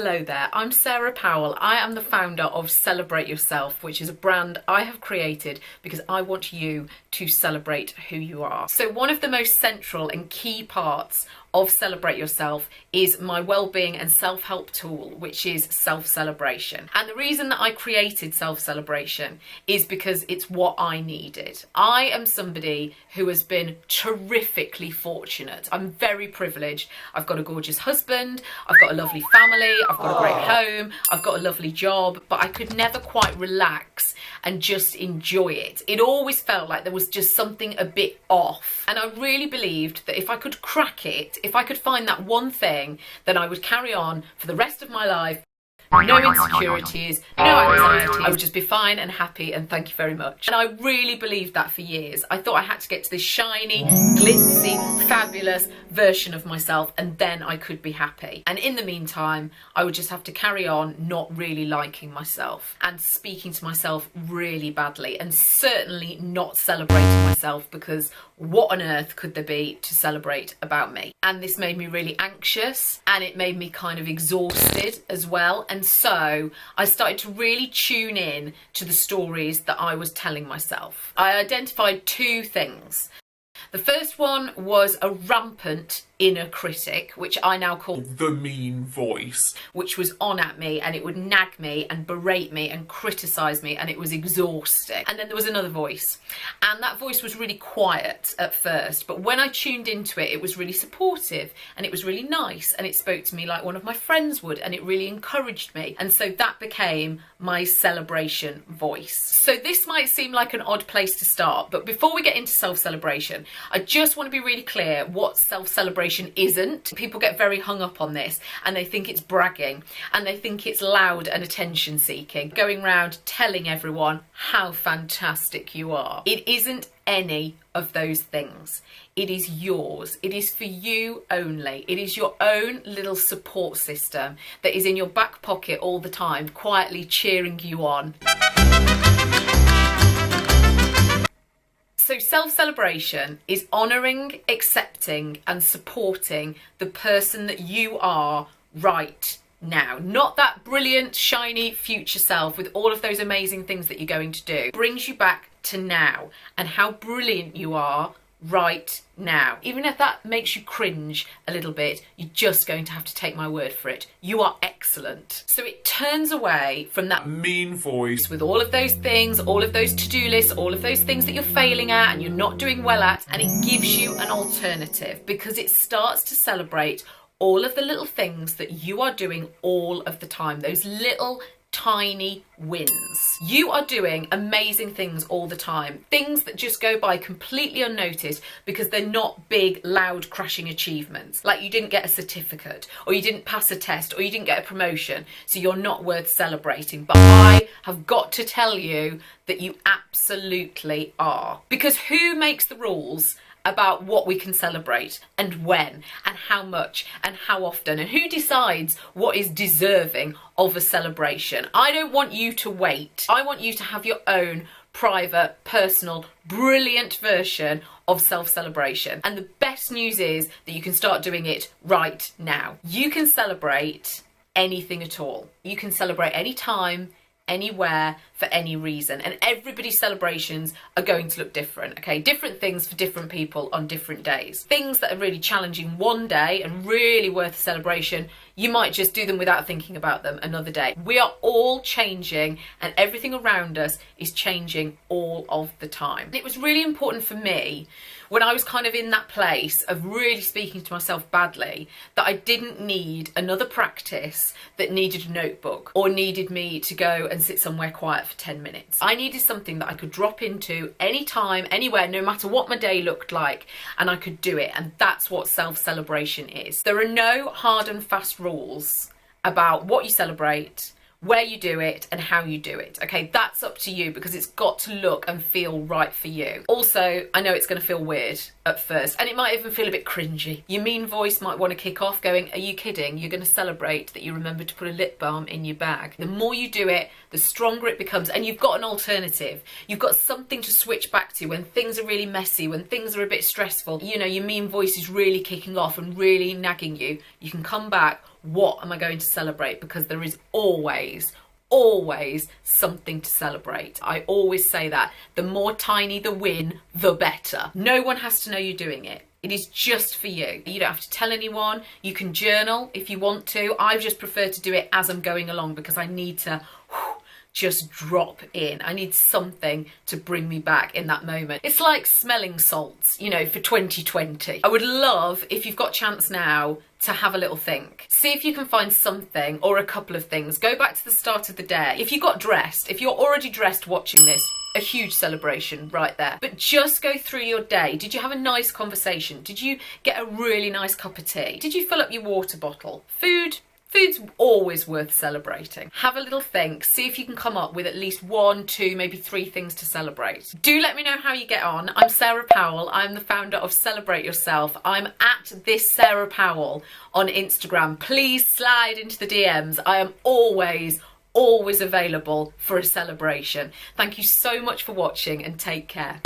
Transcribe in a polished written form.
Hello there, I'm Sarah Powell. I am the founder of Celebrate Yourself, which is a brand I have created because I want you to celebrate who you are. So one of the most central and key parts of Celebrate Yourself is my well-being and self-help tool, which is self-celebration. And the reason that I created self-celebration is because it's what I needed. I am somebody who has been terrifically fortunate. I'm very privileged. I've got a gorgeous husband, I've got a lovely family, I've got a great home, I've got a lovely job, but I could never quite relax and just enjoy it. It always felt like there was just something a bit off. And I really believed that if I could crack it, if I could find that one thing, then I would carry on for the rest of my life. No insecurities, no anxiety. I would just be fine and happy and thank you very much. And I really believed that for years. I thought I had to get to this shiny, glitzy, fabulous version of myself and then I could be happy. And in the meantime, I would just have to carry on not really liking myself and speaking to myself really badly and certainly not celebrating myself, because what on earth could there be to celebrate about me? And this made me really anxious and it made me kind of exhausted as well. And so I started to really tune in to the stories that I was telling myself. I identified two things. The first one was a rampant inner critic, which I now call the mean voice, which was on at me and it would nag me and berate me and criticize me, and it was exhausting. And then there was another voice, and that voice was really quiet at first, but when I tuned into it, it was really supportive and it was really nice and it spoke to me like one of my friends would, and it really encouraged me. And so that became my celebration voice. So this might seem like an odd place to start, but before we get into self-celebration, I just want to be really clear what self-celebration isn't. People get very hung up on this and they think it's bragging and they think it's loud and attention seeking, going around telling everyone how fantastic you are. It isn't any of those things. It is yours. It is for you only. It is your own little support system that is in your back pocket all the time, quietly cheering you on. So self-celebration is honouring, accepting and supporting the person that you are right now. Not that brilliant, shiny future self with all of those amazing things that you're going to do. It brings you back to now and how brilliant you are right now. Even if that makes you cringe a little bit, you're just going to have to take my word for it. You are excellent. So it turns away from that mean voice with all of those things, all of those to-do lists, all of those things that you're failing at and you're not doing well at, and it gives you an alternative because it starts to celebrate all of the little things that you are doing all of the time, those little tiny wins. You are doing amazing things all the time, things that just go by completely unnoticed because they're not big, loud, crashing achievements. Like you didn't get a certificate, or you didn't pass a test, or you didn't get a promotion, so you're not worth celebrating. But I have got to tell you that you absolutely are. Because who makes the rules about what we can celebrate and when and how much and how often, and who decides what is deserving of a celebration? I don't want you to wait. I want you to have your own private, personal, brilliant version of self-celebration. And the best news is that you can start doing it right now. You can celebrate anything at all. You can celebrate any time, anywhere, for any reason, and everybody's celebrations are going to look different, okay? Different things for different people on different days. Things that are really challenging one day and really worth a celebration, you might just do them without thinking about them another day. We are all changing and everything around us is changing all of the time. And it was really important for me when I was kind of in that place of really speaking to myself badly, that I didn't need another practice that needed a notebook or needed me to go and sit somewhere quiet for 10 minutes. I needed something that I could drop into anytime, anywhere, no matter what my day looked like, and I could do it. And that's what self-celebration is. There are no hard and fast rules about what you celebrate, where you do it and how you do it. Okay, that's up to you because it's got to look and feel right for you. Also, I know it's going to feel weird at first and it might even feel a bit cringy. Your mean voice might want to kick off going, are you kidding? You're going to celebrate that you remembered to put a lip balm in your bag. The more you do it, the stronger it becomes, and you've got an alternative. You've got something to switch back to when things are really messy, when things are a bit stressful. You know, your mean voice is really kicking off and really nagging you. You can come back what am I going to celebrate? Because there is always something to celebrate. I always say that the more tiny the win, the better. No one has to know you're doing it. It is just for you. You don't have to tell anyone. You can journal if you want to. I just prefer to do it as I'm going along because I need to just drop in. I need something to bring me back in that moment. It's like smelling salts, you know, for 2020. I would love, if you've got chance now, to have a little think. See if you can find something or a couple of things. Go back to the start of the day. If you got dressed, if you're already dressed watching this, a huge celebration right there. But just go through your day. Did you have a nice conversation? Did you get a really nice cup of tea? Did you fill up your water bottle? Food's always worth celebrating. Have a little think, see if you can come up with at least 1, 2, maybe 3 things to celebrate. Do let me know how you get on. I'm Sarah Powell. I'm the founder of Celebrate Yourself. I'm at this Sarah Powell on Instagram. Please slide into the DMs. I am always available for a celebration. Thank you so much for watching and take care.